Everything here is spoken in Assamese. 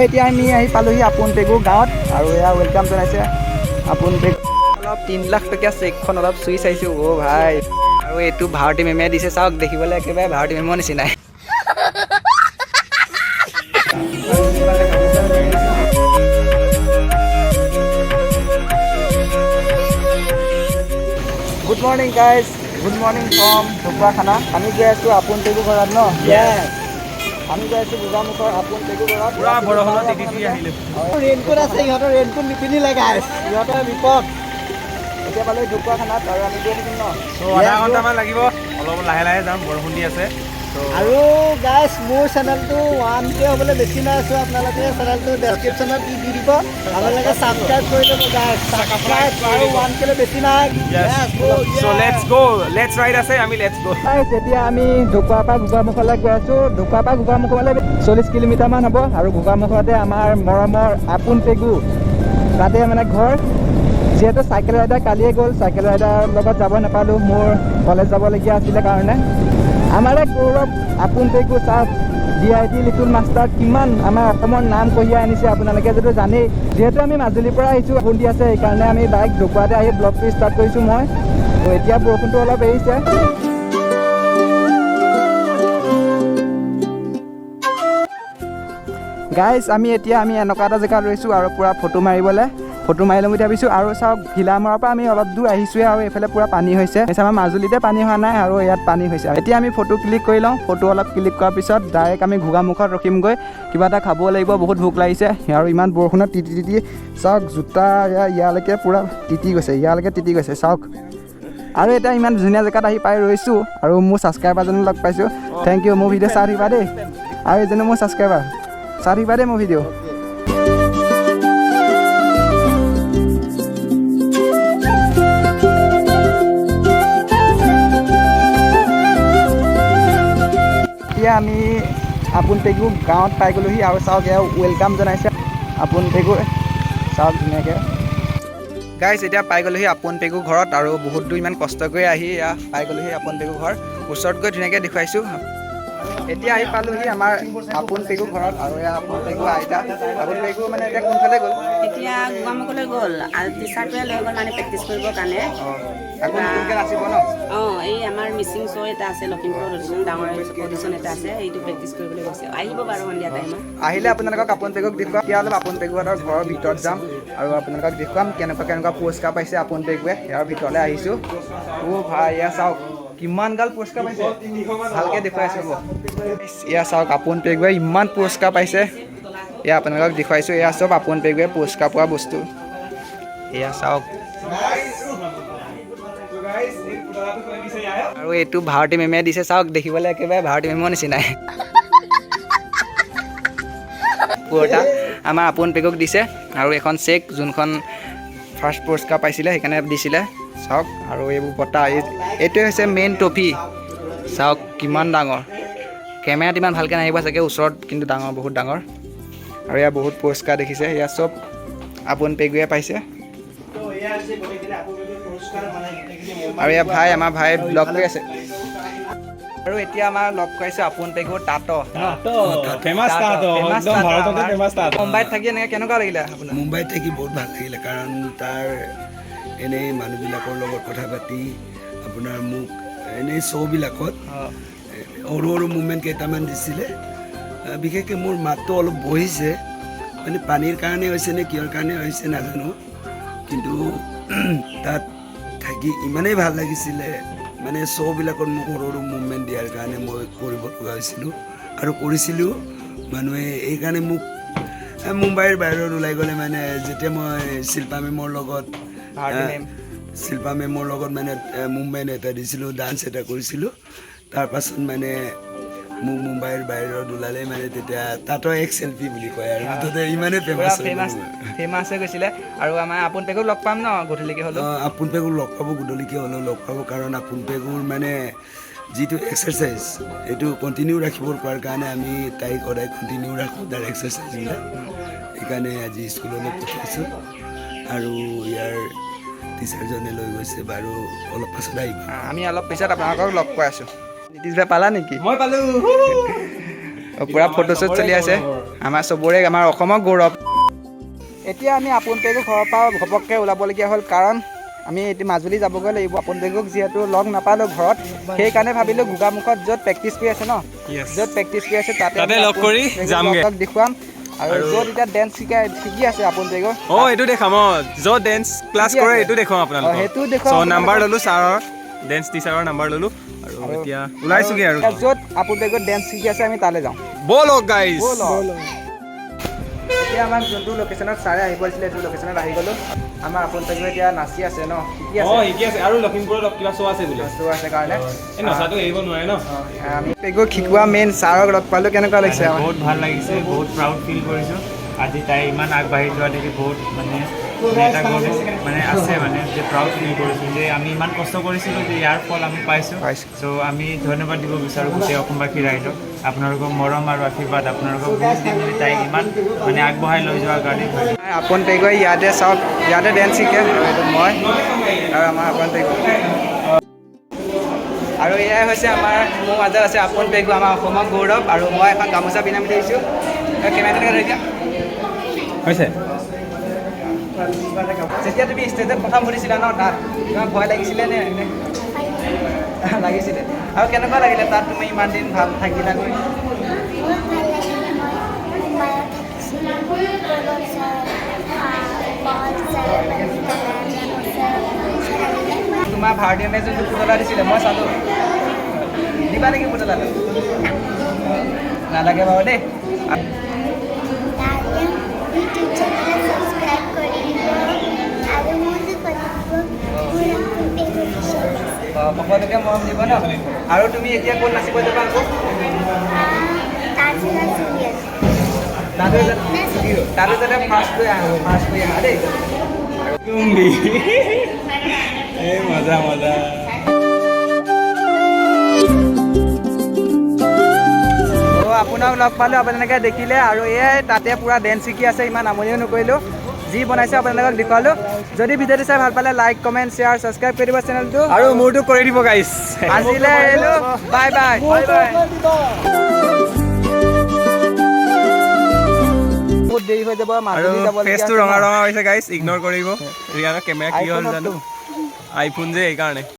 এতিয়া আমি আহি পালোহি আপোন পেগু গাঁৱত আৰু এয়া ৱেলকাম জনাইছে আপোন পেগু। অলপ 3 লাখ টকীয়া চেকখন অলপ চুই চাইছোঁ। অ' ভাই, আৰু এইটো ভাৰতী মেমে দিছে, চাওক দেখিবলৈ একেবাৰে ভাৰতী মেমৰ নিচিনাই। Good morning guys, good morning from Dhakuakhana. আমি গৈ আছোঁ আপোন পেগু ঘৰত ন? আমি গৈ আছোঁ গোগামুখৰ আপোন পেগু ঘৰত। পুৰা বৰষুণত তিতি আহিলোঁ। ৰেইনকোট আছে, ইহঁতৰ ৰেইনকোট নিপিন্ধিলে গাইজ, ইহঁতৰ বিপদ। এতিয়া পালোঁ ঢকুৱাখানাত আৰু আমি গৈ থাকিম ন? আধা ঘণ্টামান লাগিব, অলপ লাহে লাহে যাম, বৰষুণ দি আছে। আৰু গাইজ মোৰ চেনেলটো 1K হ'বলৈ বেছি নাই আছোঁ। আপোনালোকে চেনেলটো ডেছক্ৰিপশ্যনত দি দিব, আপোনালোকে ছাবস্ক্ৰাইব কৰি ল'ব গাইজ। ছাবস্ক্ৰাইব আৰু 1K লৈ বেছি নাই। So let's go, let's ride আছে, আমি let's go। এতিয়া আমি ঢকুৱাৰ পৰা গোগামুখলৈ গৈ আছোঁ। ঢকুৱাৰ পৰা গোগামুখলৈ 40 কিলোমিটাৰমান হ'ব আৰু গোগামুখতে আমাৰ মৰমৰ আপোন পেগু, তাতে মানে ঘৰ। যিহেতু চাইকেল ৰাইডাৰ কালিয়ে গ'ল, চাইকেল ৰাইডাৰৰ লগত যাব নাপালোঁ, মোৰ কলেজ যাবলগীয়া আছিলে কাৰণে। আমাৰ এক গৌৰৱ আপোন পেগু, চাওক DIT লিটল মাষ্টাৰ কিমান আমাৰ অসমৰ নাম কঢ়িয়াই আনিছে, আপোনালোকে যদি জানেই। যিহেতু আমি মাজুলীৰ পৰা আহিছোঁ, বৰষুণ দি আছে, সেইকাৰণে আমি ডাইৰেক্ট ঢকুৱাতে আহি ব্লগটো ষ্টাৰ্ট কৰিছোঁ মই। তো এতিয়া বৰষুণটো অলপ এৰিছে। গাইজ আমি এনেকুৱা এটা জেগাত ৰৈছোঁ আৰু পূৰা ফটো মাৰিবলৈ, ফটো মাৰি ল'ম বুলি ভাবিছোঁ। আৰু চাওক ঘিলামৰাৰ পৰা আমি অলপ দূৰ আহিছোঁৱে আৰু এইফালে পূৰা পানী হৈছে। আমাৰ মাজুলীতে পানী হোৱা নাই আৰু ইয়াত পানী হৈছে। এতিয়া আমি ফটো ক্লিক কৰি লওঁ। ফটো অলপ ক্লিক কৰাৰ পিছত ডাইৰেক্ট আমি গোগামুখত ৰখিমগৈ, কিবা এটা খাব লাগিব, বহুত ভোক লাগিছে। আৰু ইমান বৰষুণত তিতি তিতি চাওক জোতা ইয়ালৈকে পূৰা তিতি গৈছে, ইয়ালৈকে তিতি গৈছে চাওক। আৰু এতিয়া ইমান ধুনীয়া জেগাত আহি পাই ৰৈছোঁ আৰু মোৰ ছাবস্ক্ৰাইবাৰজনো লগ পাইছোঁ। থেংক ইউ, মোৰ ভিডিঅ' চাই থাকিবা দেই। আৰু এইজনে মোৰ ছাবস্ক্ৰাইবাৰ, চাই থাকিবা দেই মোৰ ভিডিঅ'। এতিয়া আমি আপোন পেগু গাঁৱত পাই গ'লোহি আৰু চাওক এয়া ৱেলকাম জনাইছে আপোন পেগু, চাওক ধুনীয়াকৈ। গাইজ এতিয়া পাই গ'লোহি আপোন পেগু ঘৰত আৰু বহুত দূৰ ইমান কষ্ট কৰি আহি এয়া পাই গ'লোহি আপোন পেগু ঘৰ। ওচৰত গৈ ধুনীয়াকৈ দেখুৱাইছোঁ। এতিয়া আহি পালোহি আমাৰ আপোন পেগু ঘৰত আৰু এয়া আপোন পেগু আইতা। আপোন পেগু মানে এতিয়া কোনফালে গ'ল? এতিয়া গোগামুখলৈ গ'ল আৰু টিচাৰটোৱে লৈ গ'ল মানে প্ৰেক্টিচ কৰিবৰ কাৰণে। আকৌ নতুনকৈ নাচিব ন? এই আমাৰ মিচিং শ্ব' এটা আছে, লখিমপুৰ অডিশ্যন, ডাঙৰ অডিশ্যন এটা আছে, এইটো প্ৰেক্টিচ কৰিবলৈ গৈছে। আহিব বাৰু সন্ধিয়া টাইমত। আহিলে আপোনালোকক আপোন পেগুক দেখুৱাম। এতিয়া অলপ আপোন পেগুহঁতৰ ঘৰৰ ভিতৰত যাম আৰু আপোনালোকক দেখুৱাম কেনেকুৱা পুৰস্কাৰ পাইছে আপোন পেগুৱে। ইয়াৰ ভিতৰলৈ আহিছোঁ। ভাই এয়া চাওক কিমান গাল পুৰস্কাৰ পাইছে, ভালকৈ দেখুৱাইছোঁ হ'ব। এয়া চাওক আপোন পেগুৱে ইমান পুৰস্কাৰ পাইছে, এয়া আপোনালোকক দেখুৱাইছোঁ। এয়া চব আপোন পেগুৱে পুৰস্কাৰ পোৱা বস্তু, এয়া চাওক। আৰু এইটো ভাৰতী মেমে দিছে, চাওক দেখিবলৈ একেবাৰে ভাৰতী মেমৰ নিচিনাই। পুৰটা আমাৰ আপোন পেগুক দিছে আৰু এখন চেক, যোনখন ফাৰ্ষ্ট পুৰস্কাৰ পাইছিলে সেইকাৰণে দিছিলে, চাওক। আৰু এইবোৰ বঁটা, এইটোৱে হৈছে মেইন ট্ৰফি, চাওক কিমান ডাঙৰ। কেমেৰাত ইমান ভালকৈ নাহিব চাগে, ওচৰত কিন্তু ডাঙৰ, বহুত ডাঙৰ। আৰু এয়া বহুত পুৰস্কাৰ দেখিছে, এয়া চব আপোন পেগুৱে পাইছে। আৰু এয়া ভাই, আমাৰ ভাই ব্লগ কৰি আছে। আৰু এতিয়া আমাৰ লগ কৰিছে আপোন পেগু তাত। মুম্বাইত থাকি এনেকৈ কেনেকুৱা লাগিলে আপোনাৰ? মুম্বাইত থাকি বহুত ভাল লাগিলে, কাৰণ তাৰ এনেই মানুহবিলাকৰ লগত কথা পাতি আপোনাৰ মোক এনেই শ্ব'বিলাকত সৰু সৰু মুভমেণ্ট কেইটামান দিছিলে। বিশেষকৈ মোৰ মাতটো অলপ বহিছে, মানে পানীৰ কাৰণে হৈছে নে কিহৰ কাৰণে হৈছে নাজানো, কিন্তু তাত থাকি ইমানেই ভাল লাগিছিলে। মানে শ্ব'বিলাকত মোক সৰু সৰু মুভমেণ্ট দিয়াৰ কাৰণে মই কৰিব লগা হৈছিলোঁ আৰু কৰিছিলোঁ। মানুহে এইকাৰণে মোক মুম্বাইৰ বাহিৰত ওলাই গ'লে মানে, যেতিয়া মই শিল্পা মেমৰ লগত মানে মুম্বাইত এটা দিছিলোঁ, ডান্স এটা কৰিছিলোঁ, তাৰপাছত মানে মোক মুম্বাইৰ বাহিৰত ওলালে মানে তেতিয়া তাতো এক চেল্ফি বুলি কয় আৰু মুঠতে ইমানেই ফেমাছ হৈ গৈছিলে। আৰু আমাৰ আপোন পেগুক লগ পাম ন গধূলিকৈ হ'লেও? আপোন পেগুক লগ পাব, গধূলিকৈ হ'লেও লগ পাব, কাৰণ আপোন পেগুৰ মানে যিটো এক্সাৰচাইজ এইটো কণ্টিনিউ ৰাখিবৰ কাৰণে আমি তাইক সদায় কণ্টিনিউ ৰাখোঁ তাৰ এক্সাৰচাইজবিলাক। সেইকাৰণে আজি স্কুললৈ পঠিয়াইছোঁ আৰু ইয়াৰ টিচাৰজনে লৈ গৈছে বাৰু, অলপ পাছত আহিব। আমি অলপ পিছত আপোনালোকক লগ পাই আছোঁ। নীতিশ ভাই পালা নেকি? মই পালোঁ। পূৰা ফটোশ্বুট চলি আছে। আমাৰ চবৰে আমাৰ অসমৰ গৌৰৱ। এতিয়া আমি আপোন পেগুক ঘৰৰ পৰা ঘপককৈ ওলাবলগীয়া হ'ল, কাৰণ আমি এতিয়া মাজুলী যাবগৈ লাগিব। আপোন পেগুক যিহেতু লগ নাপালোঁ ঘৰত, সেইকাৰণে ভাবিলোঁ গোগামুখত য'ত প্ৰেক্টিচ কৰি আছে ন, য'ত প্ৰেক্টিচ কৰি আছে তাতে লগ কৰি যামগৈ দেখুৱাম। আৰু য'ত এতিয়া ডেন্স শিকি আছে আপোন পেগুক, এইটো দেখাম। য'ত ডেন্স ক্লাছ কৰে এইটো দেখুৱাম আপোনালোকক। সেইটো দেখুৱাম। নাম্বাৰ ল'লোঁ ছাৰৰ, ডেন্স টিচাৰৰ নাম্বাৰ ল'লোঁ আৰু এতিয়া ওলাইছোগৈ আৰু য'ত আপোন পেগুক ডেন্স শিকি আছে আমি তালৈ যাওঁ। ব'লক গাইজ। এতিয়া আমাক যোনটো লোকেশ্যনত ছাৰে আহিব দিছিলে সেইটো লোকেশ্যনত আহি গ'লোঁ। আমাৰ আপোন পেগু এতিয়া নাচি আছে ন, শিকি আছে আৰু লখিমপুৰত কিবা শ্ব' আছে বোলে। শ্ব' আছে কাৰণে এই নচাটো এৰিব নোৱাৰে ন। আমি পেগুক শিকোৱা মেইন ছাৰক লগ পালোঁ। কেনেকুৱা লাগিছে? বহুত ভাল লাগিছে, বহুত প্ৰাউড ফিল কৰিছোঁ। আজি তাই ইমান আগবাঢ়ি যোৱা দেখি বহুত এটা গৌৰৱ আছে যে প্ৰাউড ফিল কৰিছোঁ যে আমি ইমান কষ্ট কৰিছিলোঁ যে ইয়াৰ ফল আমি পাইছোঁ। চ' আমি ধন্যবাদ দিব বিচাৰোঁ গোটেই অসমবাসী ৰাইজক। আপোনালোকৰ মৰম আৰু আশীৰ্বাদ আপোনালোকক বহুত দিন তাইক ইমান আগবঢ়াই লৈ যোৱাৰ কাৰণে। আপোন পেগুৱে ইয়াতে চাওক, ইয়াতে ডেন্স শিকে। এইটো মই আৰু আমাৰ আপোন পেগু। আৰু এয়াই হৈছে মোৰ মাজত আছে আপোন পেগু, আমাৰ অসমৰ গৌৰৱ। আৰু মই এখন গামোচা পিন্ধাম বুলি আহিছোঁ। কেমেৰাটো ধৰি দিয়া হৈছে। যেতিয়া তুমি ষ্টেজত প্ৰথম সুধিছিলা ন, তাত তোমাৰ ভয় লাগিছিলে নে? লাগিছিলে। আৰু কেনেকুৱা লাগিলে তাত তুমি ইমান দিন ভাল থাকিলা গৈ? তোমাৰ ভাৰতীয় মেচ যোনটো পুতলা দিছিলে মই চালোঁ, দিবা নেকি পুতলাটো? নালাগে বাৰু দেই। সকলোকে মৰম দিব ন। আৰু তুমি এতিয়া ক'ত নাচিব যাবা আকৌ? তাতো যাতে ফাৰ্ষ্ট কৰি আহা দেই। মজা মজা। আপোনাক লগ পালোঁ, আপোনালোকে দেখিলে। আৰু এয়াই তাতে পূৰা ডেন্স শিকি আছে, ইমান আমনিও নকৰিলোঁ। যি বনাইছে আপোনালোকক দেখুৱালোঁ। যদি ভিডিঅ'টো চাই ভাল পালে লাইক, কমেণ্ট, শ্বেয়াৰ, ছাবস্ক্ৰাইব কৰি দিব চেনেলটো। আৰু মোৰটো কৰি দিব গাইজ। আজিলৈ এৰিলোঁ, বাই বাই। বহুত দেৰি হৈ যাব, মাজুলী যাব। ফেচটো ৰঙা ৰঙা হৈছে গাইজ, ইগন'ৰ কৰিব। ৰিয়ানৰ কেমেৰা কি হ'ল জানো, আইফোন যে এইকাৰণে।